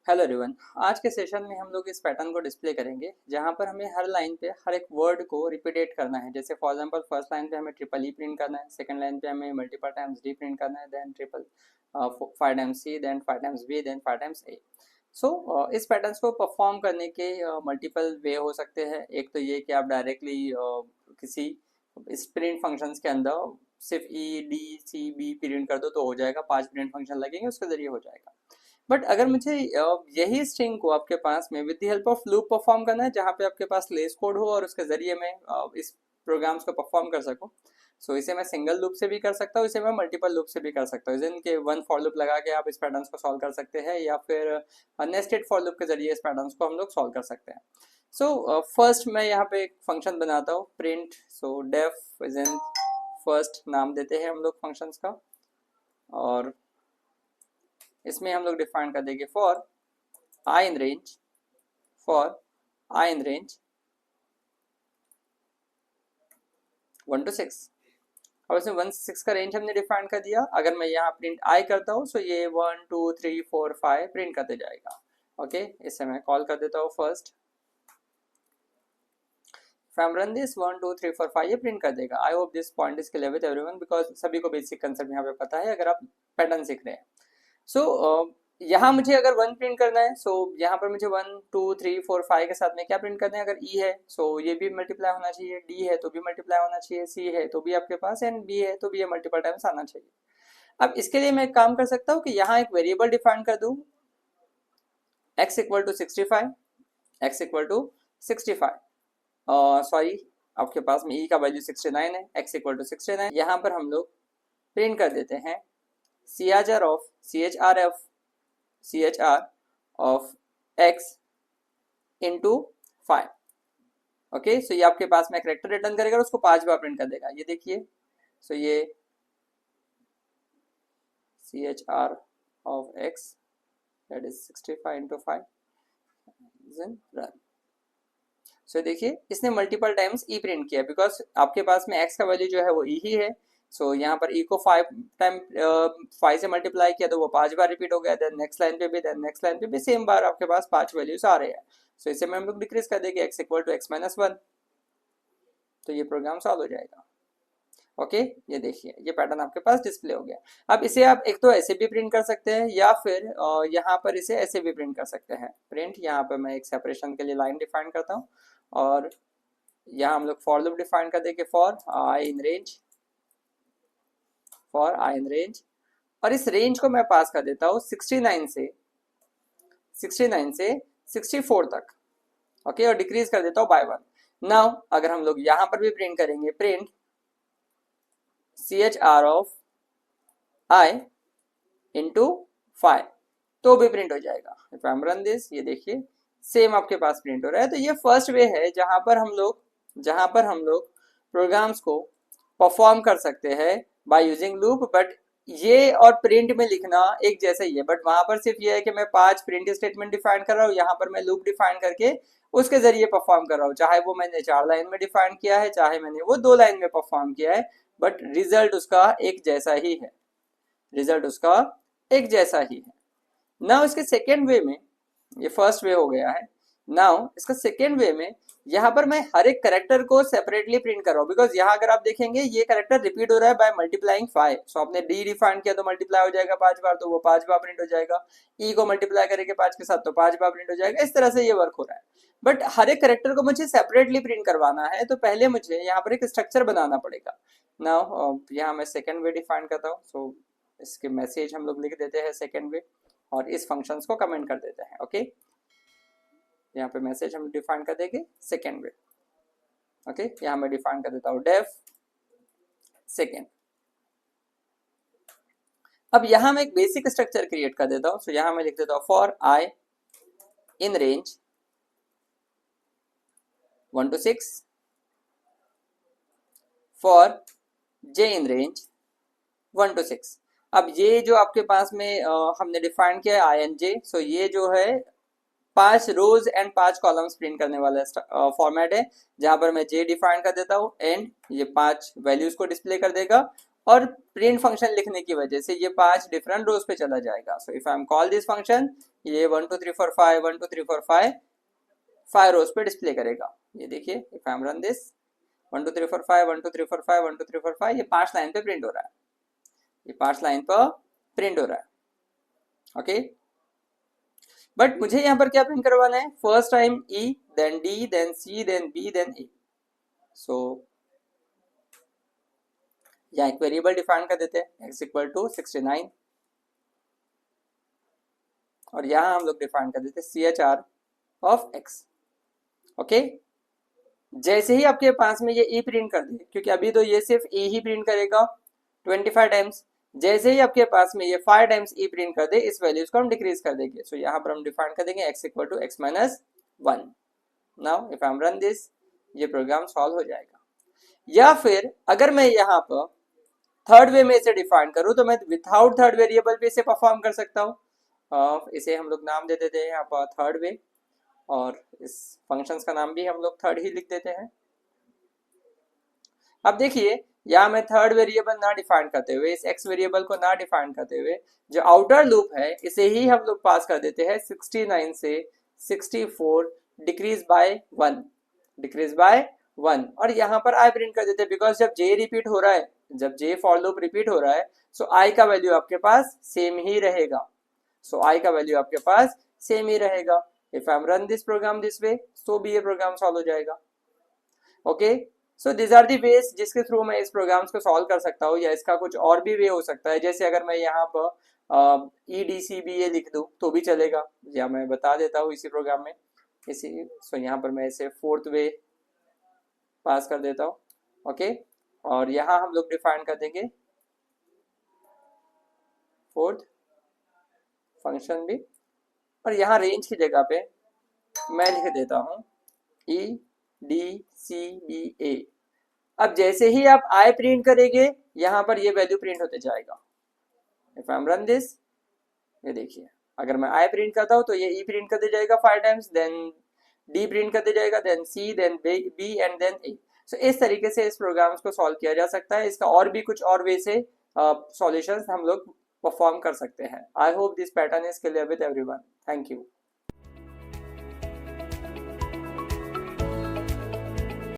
Hello everyone. आज के session में हम लोग इस पैटर्न को डिस्प्ले करेंगे जहां पर हमें हर लाइन पे हर एक वर्ड को रिपीटेट करना है। जैसे फॉर एग्जांपल फर्स्ट लाइन पे हमें ट्रिपल ई प्रिंट करना है, सेकंड लाइन पे हमें मल्टीपल टाइम्स डी प्रिंट करना है, then triple 5 times C, then 5 times B, then 5 times A. So इस पैटर्न्स को परफॉर्म करने के मल्टीपल वे हो सकते हैं। एक तो ये कि आप डायरेक्टली किसी इस प्रिंट फंक्शंस के अंदर सिर्फ E D C B print कर दो तो हो जाएगा, 5 प्रिंट फंक्शन लगेंगे, उसके जरिए हो जाएगा। बट अगर मुझे यही स्ट्रिंग को आपके पास में with the help of loop perform करना है, जहाँ पे आपके पास लेस कोड हो और उसके जरिए मैं इस प्रोग्राम्स को परफॉर्म कर सकूं, सो इसे मैं सिंगल लूप से भी कर सकता हूँ, इसे मैं मल्टीपल लूप से भी कर सकता हूँ। जिनके वन फॉर लूप लगा के आप इस पैटर्न्स को सॉल्व कर सकते हैं, या फिर नेस्टेड फॉर लूप के जरिए इस पैटर्न्स को हम लोग सॉल्व कर सकते हैं। सो फर्स्ट मैं यहाँ पे एक फंक्शन बनाता हूँ, print. So def is in first नाम देते हैं हम लोग फंक्शंस का, और इसमें हम लोग डिफाइन कर देंगे for I in range, for I in range 1 to 6। अब इसमें 1 से 6 का रेंज हमने डिफाइन कर दिया। अगर मैं यहाँ प्रिंट आई करता हूँ तो ये 1 2 3 4 5 प्रिंट करते जाएगा। ओके, इसे मैं कॉल कर देता हूँ फर्स्ट। रन दिस 1 2 3 4 5 ये प्रिंट कर देगा। I hope this point is clear with everyone, because सभी को बेसिक कंसेप्ट यहाँ पे पता है अगर आप पैटर्न सीख रहे हैं। सो यहाँ मुझे अगर 1 प्रिंट करना है, सो यहाँ पर मुझे 1 2 3 4 5 के साथ में क्या प्रिंट करना है। अगर ई है सो ये भी मल्टीप्लाई होना चाहिए, डी है तो भी मल्टीप्लाई होना चाहिए, सी है तो भी आपके पास, एंड बी है तो भी ये मल्टीपल टाइम्स आना चाहिए। अब इसके लिए मैं एक काम कर सकता हूँ कि यहाँ एक वेरिएबल डिफाइन कर दूँ, x equal to 65, x equal to 65। Sorry, आपके पास में e का वैल्यू 69 है, x इक्वल टू 69। यहाँ पर हम लोग प्रिंट कर देते हैं CHR of x into 5। Okay, so ये आपके पास में करेक्टर रिटर्न करेगा और उसको 5 बार प्रिंट कर देगा। ये देखिए, सो ये CHR of x that is 65 into 5 run. So देखिए, इसने मल्टीपल टाइम्स ई प्रिंट किया, बिकॉज आपके पास में x का वैल्यू जो है वो ई ही है। सो यहाँ पर ई को 5 से मल्टीप्लाई किया तो वो 5 बार रिपीट हो गया। देन नेक्स्ट लाइन पे भी, देन नेक्स्ट लाइन पे भी सेम बार आपके पास 5 वैल्यूज आ रहे हैं। सो इसे में हम लोग डिक्रीज कर देंगे x equal to x minus 1, तो ये प्रोग्राम सॉल्व हो जाएगा। ओके, ये देखिए ये पैटर्न आपके पास डिस्प्ले हो गया। अब इसे आप एक तो ऐसे भी प्रिंट कर सकते हैं, या फिर यहाँ पर इसे ऐसे भी प्रिंट कर सकते हैं। प्रिंट, यहाँ पर मैं एक सेपरेशन के लिए लाइन डिफाइन करता हूँ, और यहाँ हम लोग फॉर लूप डिफाइन कर देंगे for I in range, for I in range, और इस रेंज को मैं पास कर देता हूँ 69 से 64 तक। ओके, और डिक्रीज कर देता हूँ बाय 1। नाउ अगर हम लोग यहाँ पर भी प्रिंट करेंगे, print CHR of I into 5, तो भी प्रिंट हो जाएगा। If I am run this, ये देखिए सेम आपके पास प्रिंट हो रहा है। तो ये फर्स्ट वे है जहां पर हम लोग प्रोग्राम्स को परफॉर्म कर सकते हैं बाय यूजिंग लूप। बट ये और प्रिंट में लिखना एक जैसा ही है, बट वहां पर सिर्फ ये है कि मैं 5 प्रिंट स्टेटमेंट डिफाइन कर रहा हूँ, यहाँ पर मैं लूप डिफाइन करके उसके जरिए परफॉर्म कर रहा हूँ। चाहे वो मैंने 4 लाइन में डिफाइन किया है, चाहे मैंने वो 2 लाइन में परफॉर्म किया है, बट रिजल्ट उसका एक जैसा ही है। रिजल्ट उसका एक जैसा ही है। नाउ इसके सेकेंड वे में, ये फर्स्ट वे हो गया है। नाउ इसका सेकेंड वे में यहाँ पर मैं हर एक करेक्टर को सेपरेटली प्रिंट कर रहा हूँ, बिकॉज यहाँ अगर आप देखेंगे ये करेक्टर रिपीट हो रहा है बाय मल्टीप्लाइंग 5। सो आपने डी डिफाइन किया तो मल्टीप्लाई हो जाएगा 5 बार, तो वो 5 बार प्रिंट हो जाएगा। ई को मल्टीप्लाई करेंगे 5 के साथ तो 5 बार प्रिंट हो जाएगा। इस तरह से ये वर्क हो रहा है। बट हर एक करेक्टर को मुझे सेपरेटली प्रिंट करवाना है, तो पहले मुझे यहाँ पर एक स्ट्रक्चर बनाना पड़ेगा। नाउ यहाँ मैं सेकेंड वे डिफाइन करता हूँ। सो इसके मैसेज हम लोग लिख देते हैं सेकेंड वे, और इस फंक्शंस को कमेंट कर देते हैं। ओके, यहाँ पे मैसेज हम डिफाइन कर देंगे सेकेंड वे। ओके, यहाँ मैं डिफाइन कर देता हूँ डेफ सेकेंड। अब यहाँ मैं एक बेसिक स्ट्रक्चर क्रिएट कर देता हूँ। सो यहाँ मैं लिख देता हूँ for I in range 1 to 6, for J in range 1 to 6। अब ये जो आपके पास में हमने डिफाइन किया है आई एन जे, सो ये जो है 5 रोज एंड 5 कॉलम्स प्रिंट करने वाला फॉर्मेट है, जहां पर मैं जे डिफाइन कर देता हूँ, एंड ये 5 वैल्यूज को डिस्प्ले कर देगा, और प्रिंट फंक्शन लिखने की वजह से ये 5 डिफरेंट रोज पे चला जाएगा। So if I M call this function, ये 1 2 3 4 5 1 2 3 4 5 5 रोज पे डिस्प्ले करेगा। ये देखिए if I am run this 1 2 3 4 5 1 2 3 4 5 1 2 3 4 5 ये 5 लाइन पे प्रिंट हो रहा है, ये 5 लाइन पर प्रिंट हो रहा है। ओके बट मुझे यहाँ पर क्या प्रिंट करवाना है, फर्स्ट टाइम ई, देन डी, देन सी, देन बी, देन ए। सो यहाँ एक वेरिएबल डिफाइन कर देते हैं x इक्वल टू 69 और यहाँ हम लोग डिफाइन कर देते हैं CHR ऑफ x। ओके जैसे ही आपके पास में ये e प्रिंट कर दे, क्योंकि अभी तो ये सिर्फ e ही प्रिंट करेगा 25 टाइम्स, जैसे ही आपके पास में ये 5 टाइम्स e प्रिंट कर दे, इस वैल्यूज को हम डिक्रीज कर देंगे। सो यहाँ पर हम डिफाइन कर देंगे x equal to x minus 1। Now if I am run this, ये प्रोग्राम सॉल्व हो जाएगा। या फिर अगर मैं यहाँ पर थर्ड वे में इसे डिफाइन करूँ तो मैं विथआउट थर्ड वेरिएबल भी इसे परफॉर्म कर सकता हूँ। इसे हम लोग नाम दे देते हैं यहाँ पर थर्ड वे, और इस फंक्शंस का नाम भी हम लोग थर्ड ही लिख देते हैं। अब देखिए यहाँ मैं थर्ड वेरिएबल ना डिफाइन करते हुए, इस x वेरिएबल को ना डिफाइन करते हुए, जो आउटर लूप है इसे ही हम लोग पास कर देते हैं 69 से 64 डिक्रीज बाय 1, डिक्रीज बाय 1, और यहाँ पर i प्रिंट कर देते हैं बिकॉज जब j रिपीट हो रहा है, जब j फॉर लूप रिपीट हो रहा है, सो i का वैल्यू आपके पास सेम ही रहेगा। सो i का वैल्यू आपके पास सेम ही रहेगा। If I am run this program this way, so भी ये प्रोग्राम सॉल्व हो जाएगा। Okay so this are the ways जिसके थ्रू मैं इस प्रोग्राम्स को सॉल्व कर सकता हूँ, या इसका कुछ और भी वे हो सकता है। जैसे अगर मैं यहाँ पर EDCBA लिख दूँ तो भी चलेगा, या मैं बता देता हूँ इसी प्रोग्राम में इसी। सो यहाँ पर मैं इसे फोर्थ वे पास कर देता हूँ। ओके और यहाँ हम लोग डिफाइन कर देंगे फोर्थ फंक्शन भी, और यहाँ रेंज की जगह पे मैं लिख देता हूँ EDCBA। अब जैसे ही आप i प्रिंट करेंगे, यहाँ पर ये वैल्यू प्रिंट होते जाएगा। If I am run this, ये देखिए अगर मैं i प्रिंट करता हूँ तो ये e प्रिंट कर दे जाएगा 5 टाइम्स, देन d प्रिंट कर दे जाएगा, then c, then b and then a। So इस तरीके से इस प्रोग्राम्स को सॉल्व किया जा सकता है। इसका और भी कुछ और वे से सॉल्यूशंस हम लोग परफॉर्म कर सकते हैं। I hope this pattern is clear with everyone. Thank you.